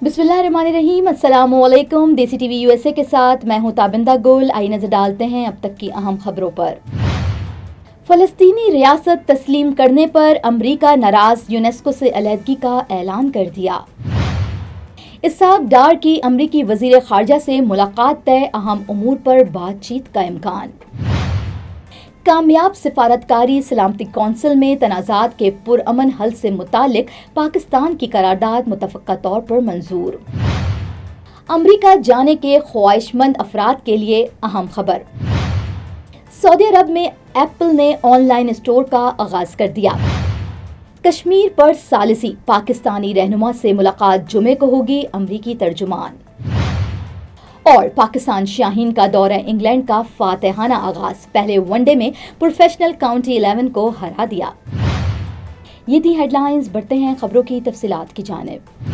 बिस्मिल्लाहिर्रहमानिर्रहीम। अस्सलामुअलैकुम। देसी टीवी यूएसए के साथ मैं हूं ताबिंदा गुल। आइए नजर डालते हैं अब तक की अहम खबरों पर। फलस्तीनी रियासत तस्लीम करने पर अमरीका नाराज, यूनेस्को से अलहदगी का ऐलान कर दिया। इसहाक डार की अमरीकी वजीर खारजा से मुलाकात तय, अहम उमूर पर बातचीत का इम्कान। कामयाब सिफारतकारी सलामती कौंसिल में तनाज़ात के पुरअमन हल से मुतालिक पाकिस्तान की करारदाद मुतफ़क्का तौर पर मंजूर। अमरीका जाने के ख्वाहिशमंद अफराद के लिए अहम खबर। सऊदी अरब में एप्पल ने ऑनलाइन स्टोर का आगाज कर दिया। कश्मीर पर सालिसी, पाकिस्तानी रहनुमा से मुलाकात जुमे को होगी, अमरीकी तर्जुमान। और पाकिस्तान शाहीन का दौरा इंग्लैंड का फातेहाना आगाज, पहले वनडे में प्रोफेशनल काउंटी 11 को हरा दिया। ये थी हेडलाइंस। बढ़ते हैं खबरों की तफसीलात की जानिब।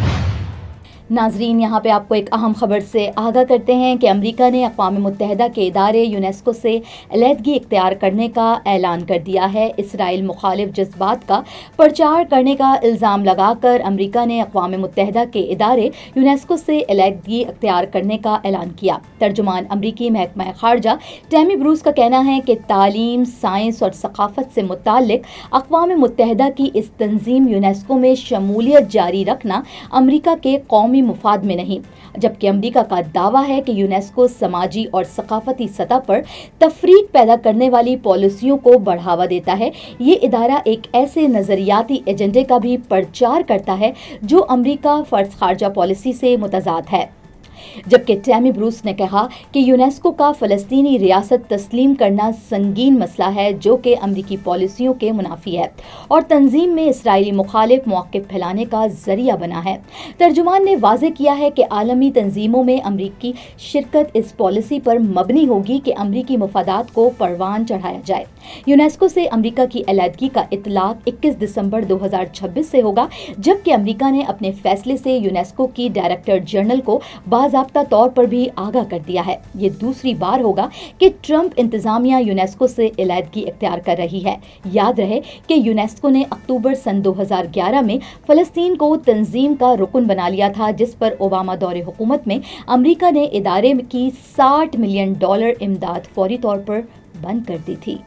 नाजरीन, यहाँ पे आपको एक अहम खबर से आगाह करते हैं कि अमेरिका ने अक़वाम मुत्तहिदा के इदारे यूनेस्को से अलहदगी इख्तियार करने का ऐलान कर दिया है। इसराइल मुखालिफ जज्बात का प्रचार करने का इल्ज़ाम लगाकर अमेरिका ने अक़वाम मुत्तहिदा के इदारे यूनेस्को से अलहदगी इख्तियार करने का ऐलान किया। तर्जुमान अमरीकी महकमा खारजा टैमी ब्रूस का कहना है कि तालीम, साइंस और सकाफत से मुताल्लिक अक़वाम मुत्तहिदा की इस तंजीम यूनेस्को में शमूलियत जारी रखना अमरीका के कौमी मुफाद में नहीं, जबकि अमेरिका का दावा है कि यूनेस्को समाजी और सकाफती सतह पर तफरीक पैदा करने वाली पॉलिसियों को बढ़ावा देता है। ये इदारा एक ऐसे नजरियाती एजेंडे का भी प्रचार करता है जो अमेरिका फर्ज खारजा पॉलिसी से मुतजाद है। जबकि टैमी ब्रूस ने कहा कि यूनेस्को का फ़लस्तीनी रियासत तस्लीम करना संगीन मसला है जो कि अमरीकी पॉलिसियों के मुनाफी है और तंजीम में इसराइली मुखालिफ मौक़िफ़ फैलाने का ज़रिया बना है। तर्जुमान ने वाज़े किया है कि आलमी तंजीमों में अमरीकी शिरकत इस पॉलिसी पर मबनी होगी कि अमरीकी मफादात को परवान चढ़ाया जाए। यूनेस्को से अमरीका की अलहदगी का इतलाक़ 21 दिसंबर 2026 से होगा, जबकि अमरीका ने अपने फैसले से यूनेस्को की डायरेक्टर जनरल को बाज़ाब्ता तौर पर भी आगाह कर दिया है। ये दूसरी बार होगा कि ट्रंप इंतजामिया यूनेस्को से अलहदगी इख्तियार कर रही है। याद रहे कि यूनेस्को ने अक्टूबर सन 2011 में फ़लस्तीन को तंजीम का रुकन बना लिया था, जिस पर ओबामा दौरे हुकूमत में अमरीका ने इदारे की $60 मिलियन इमदाद फौरी तौर पर बंद कर दी थी।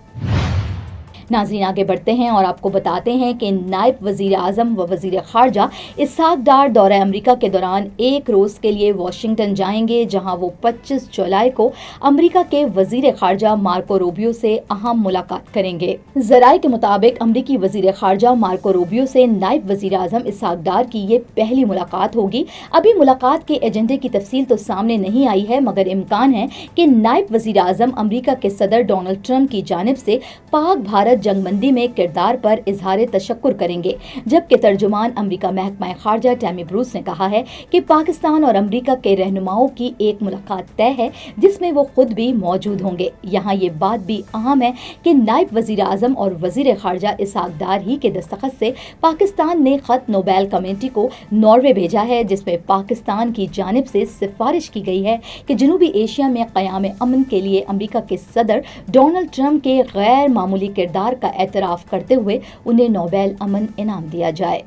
नाज़रीन, आगे बढ़ते हैं और आपको बताते हैं कि नायब वज़ीर आज़म व वज़ीर ख़ारजा इसहाक डार दौरा अमरीका के दौरान एक रोज़ के लिए वाशिंगटन जाएंगे, जहां वो 25 जुलाई को अमरीका के वज़ीर ख़ारजा मार्को रूबियो से अहम मुलाकात करेंगे। ज़राए के मुताबिक अमरीकी वज़ीर ख़ारजा मार्को रूबियो से नायब वज़ीर आज़म इसहाक डार की ये पहली मुलाकात होगी। अभी मुलाकात के एजेंडे की तफसील तो सामने नहीं आई है, मगर इम्कान है कि नायब वज़ीर आज़म अमरीका के सदर डोनाल्ड ट्रंप की जानिब से पाक भारत जंगबंदी में किरदार पर इजहार तशक्कुर करेंगे। जबकि तर्जुमान अमरीका महकमा खारजा टैमी ब्रूस ने कहा है कि पाकिस्तान और अमरीका के रहनुमाओं की एक मुलाकात तय है, जिसमें वो खुद भी मौजूद होंगे। यहाँ ये बात भी अहम है कि नायब वज़ीर आज़म और वज़ीर खारजा इसहाक डार ही के दस्तखत से पाकिस्तान ने ख़त नोबेल कमेटी को नॉर्वे भेजा है, जिसमें पाकिस्तान की जानिब से सिफारिश की गई है कि जनूबी एशिया में क़याम अमन के लिए अमरीका के सदर डोनाल्ड ट्रंप के गैर मामूली किरदार का एतराफ़ करते हुए उन्हें नोबेल अमन इनाम दिया जाए।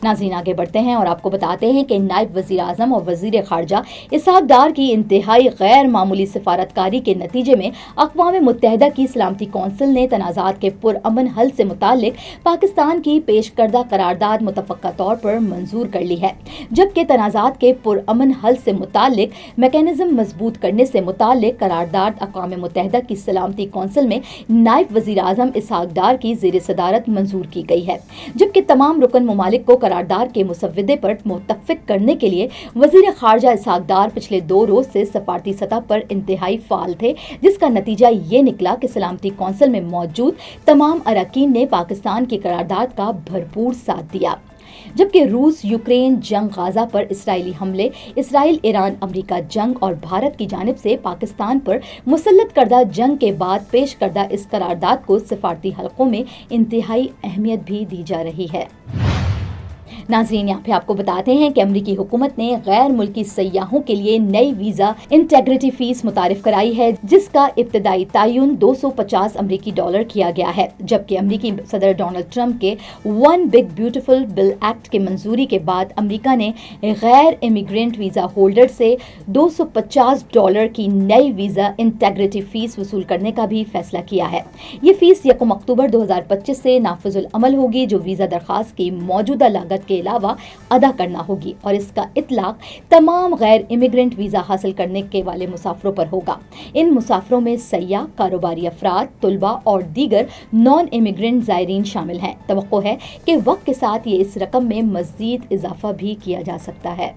नाज़रीन, आगे बढ़ते हैं और आपको बताते हैं कि नायब वज़ीर आज़म और वज़ीर ख़ारजा इसहाक डार की इंतहाई गैर मामूली सिफारतकारी के नतीजे में अक़वाम मुत्तहिदा की सलामती कौंसिल ने तनाज़ात के पुरअमन हल से मुताल्लिक पाकिस्तान की पेश करदा करारदाद मुतफ़क्का तौर पर मंजूर कर ली है। जबकि तनाज़ात के पुरअमन हल से मुताल्लिक मैकेनिज़्म मजबूत करने से मुताल्लिक करारदाद अक़वाम मुत्तहिदा की सलामती कौंसिल में नायब वज़ीर आज़म इसहाक डार की ज़ेर सदारत मंजूर की गई है। जबकि तमाम रुकन ममालिक को करारदाद के मुसव्वदे पर मुत्तफ़िक करने के लिए वज़ीर ख़ारजा इसहाक डार पिछले 2 रोज़ से सफारती सतह पर इंतहाई फ़ाल थे, जिसका नतीजा ये निकला कि सलामती कौंसिल में मौजूद तमाम अरकान ने पाकिस्तान की करारदाद का भरपूर साथ दिया। जबकि रूस यूक्रेन जंग, गाजा पर इसराइली हमले, इसराइल ईरान अमरीका जंग और भारत की जानिब से पाकिस्तान पर मुसल्लत करदा जंग के बाद पेश करदा इस करारदाद को सिफारती हलकों में इंतहाई अहमियत भी दी जा रही है। नाज़रीन, यहाँ पे आपको बताते हैं कि अमरीकी हुकूमत ने गैर मुल्की सयाहों के लिए नई वीज़ा इंटेग्रिटी फीस मुतारिफ कराई है, जिसका इब्तदाई तयन $250 किया गया है, जबकि अमरीकी सदर डोनाल्ड ट्रंप के one big beautiful bill act के मंजूरी के बाद अमरीका ने गैर इमिग्रेंट वीज़ा होल्डर से $250 की नई वीज़ा इंटेग्रिटी फीस वसूल करने का भी फैसला किया है। ये फीस 1 अक्टूबर 2025 से नाफिजुल अमल होगी, जो वीज़ा दरखास्त की मौजूदा लागत के अलावा अदा करना होगी, और इसका इतलाक तमाम गैर इमिग्रेंट वीज़ा हासिल करने के वाले मुसाफिरों पर होगा। इन मुसाफिरों में सयाह, कारोबारी अफराद, तुलबा और दीगर नॉन इमिग्रेंट ज़ायरीन शामिल हैं। तवक्को है कि वक्त के साथ ये इस रकम में मज़ीद इजाफा भी किया जा सकता है।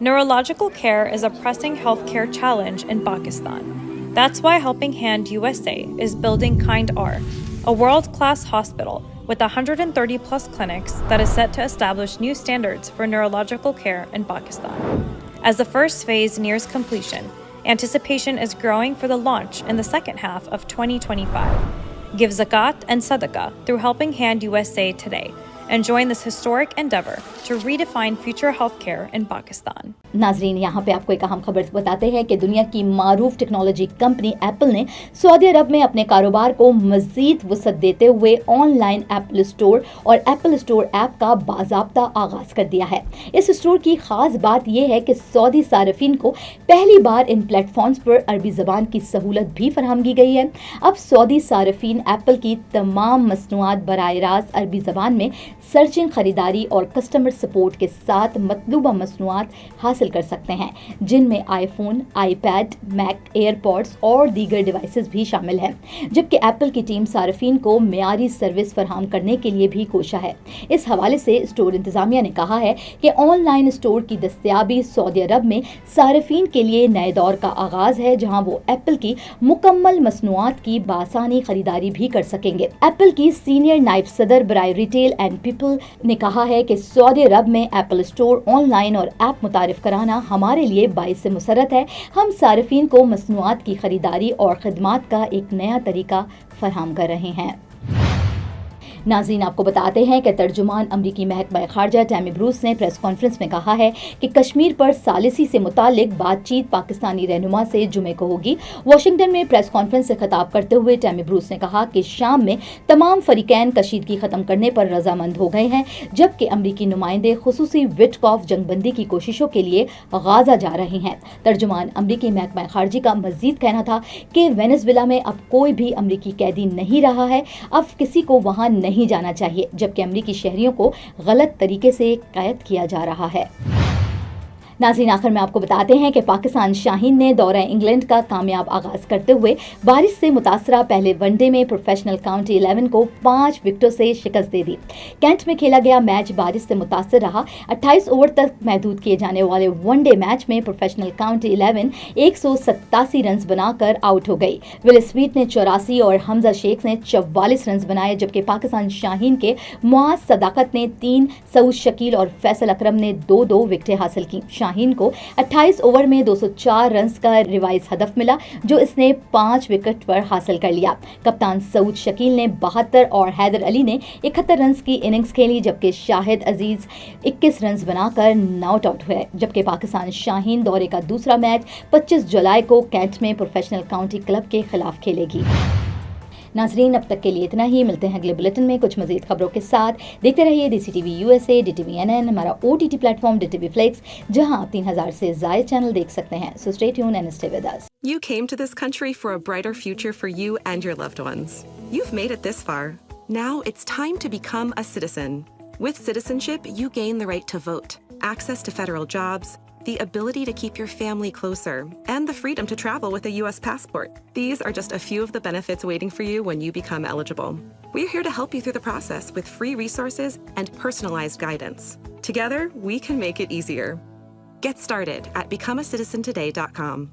Neurological care is a pressing healthcare challenge in Pakistan. That's why Helping Hand USA is building Kind R, a world-class hospital with 130 plus clinics that is set to establish new standards for neurological care in Pakistan. As the first phase nears completion, anticipation is growing for the launch in the second half of 2025. Give zakat and sadaqah through Helping Hand USA today and join this historic endeavor to redefine future healthcare in Pakistan. नाजरीन, यहाँ पे आपको एक अहम खबर बताते हैं कि दुनिया की मारूफ टेक्नोलॉजी कंपनी एप्पल ने सऊदी अरब में अपने कारोबार को मजीद वसअत देते हुए ऑनलाइन एप्पल स्टोर और एप्पल स्टोर ऐप का बाज़ाब्ता आगाज कर दिया है। इस स्टोर की खास बात यह है कि सऊदी सार्फिन को पहली बार इन प्लेटफॉर्म्स पर अरबी ज़बान की सहूलत भी फराहम की गई है। अब सऊदी सार्फिन एप्पल की तमाम मसनूआत बराह रास्त अरबी ज़बान में सर्चिंग, खरीदारी और कस्टमर सपोर्ट के साथ मतलूबा मसनूआत हासिल कर सकते हैं, जिनमें आईफोन, आईपैड, मैक, एयरपॉड्स और दीगर डिवाइसेस भी शामिल हैं। जबकि एप्पल की टीम सार्फिन को मेयारी सर्विस फराहम करने के लिए भी कोशा है। इस हवाले से स्टोर इंतजामिया ने कहा है कि ऑनलाइन स्टोर की दस्तयाबी सऊदी अरब में सार्फिन के लिए नए दौर का आगाज है, जहां वो एप्पल की मुकम्मल मसनूआत की बासानी खरीदारी भी कर सकेंगे। एप्पल की सीनियर नायब सदर बराए रिटेल एंड पीपल ने कहा है कि सऊदी अरब में एप्पल स्टोर ऑनलाइन और ऐप मुतारिफ कराना हमारे लिए बाइस मुसरत है। हम सार्फिन को मसनूआत की खरीदारी और खदमात का एक नया तरीका फराहम कर रहे हैं। नाज़रीन, आपको बताते हैं कि तर्जुमान अमरीकी महकमा खारजा टैमी ब्रूस ने प्रेस कॉन्फ्रेंस में कहा है कि कश्मीर पर सालिसी से मुतालिक बातचीत पाकिस्तानी रहनुमा से जुमे को होगी। वाशिंगटन में प्रेस कॉन्फ्रेंस से खिताब करते हुए टैमी ब्रूस ने कहा कि शाम में तमाम फरीकैन कशीदगी ख़त्म करने पर रजामंद हो गए हैं, जबकि अमरीकी नुमाइंदे खुसूसी विटकॉफ जंगबंदी की कोशिशों के लिए गाजा जा रहे हैं। तर्जुमान अमरीकी महकमा खारजी का मजीद कहना था कि वेनेजुएला में अब कोई भी अमरीकी कैदी नहीं रहा है, अब किसी को वहाँ नहीं जाना चाहिए, जबकि अमरीकी शहरियों को गलत तरीके से कैद किया जा रहा है। नाज़रीन, आखिर में आपको बताते हैं कि पाकिस्तान शाहीन ने दौरा इंग्लैंड का कामयाब आगाज करते हुए बारिश से मुतासरा पहले वनडे में प्रोफेशनल काउंटी 11 को 5 विकेटों से शिकस्त दे दी। कैंट में खेला गया मैच बारिश से मुतासर रहा। 28 ओवर तक महदूद किए जाने वाले वनडे मैच में प्रोफेशनल काउंटी 11 187 रन बनाकर आउट हो गई। विल स्मिथ ने 84 और हमजा शेख ने 44 रन बनाए, जबकि पाकिस्तान शाहीन के मुआज सदाकत ने 3, सऊद शकील और फैसल अकरम ने 2-2 विकेटें हासिल की। शाहीन को 28 ओवर में 204 रन का रिवाइज हदफ मिला, जो इसने 5 विकेट पर हासिल कर लिया। कप्तान सऊद शकील ने 72 और हैदर अली ने 71 रन की इनिंग्स खेली, जबकि शाहिद अजीज 21 रन बनाकर नॉट आउट हुए। जबकि पाकिस्तान शाहीन दौरे का दूसरा मैच 25 जुलाई को कैंट में प्रोफेशनल काउंटी क्लब के खिलाफ खेलेगी। नाजरीन, अब तक के लिए इतना ही। मिलते हैं अगले बुलेटिन में कुछ मजीद खबरों के साथ। देखते रहिए DCTV USA, DTV NN, हमारा OTT प्लेटफॉर्म DTV Flix, जहां आप 3000 से ज़ायद चैनल देख सकते हैं। So stay tuned and stay with us. You came to this country for a brighter future for you and your loved ones. You've made it this far. Now it's time to become a citizen. With citizenship, you gain the right to vote, access to federal jobs, the ability to keep your family closer, and the freedom to travel with a U.S. passport. These are just a few of the benefits waiting for you when you become eligible. We're here to help you through the process with free resources and personalized guidance. Together, we can make it easier. Get started at becomeacitizentoday.com.